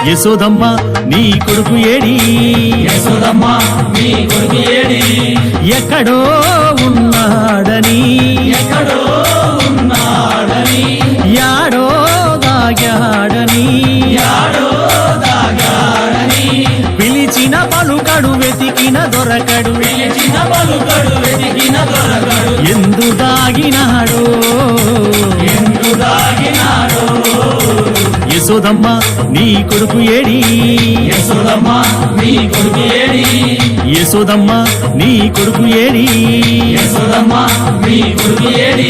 యశోదమ్మ నీ కొడుకు ఏడి యశోదమ్మ నీ కొడుకు ఏడి ఎక్కడో ఉన్నాడని ఎక్కడో ఉన్నాడని యాడో దాగాడని యాడో దాగాడని పిలిచిన పలుకడు వెతికిన దొరకడు పిలిచిన పలుకడు వెతికిన దొరకడు ఎందు దాగినాడో ఎందు దాగినాడో యశోదమ్మ నీ కొడుకు ఏడి యశోదమ్మ నీ కొడుకు ఏడి యశోదమ్మ నీ కొడుకు ఏడి యశోదమ్మ నీ కొడుకు ఏడి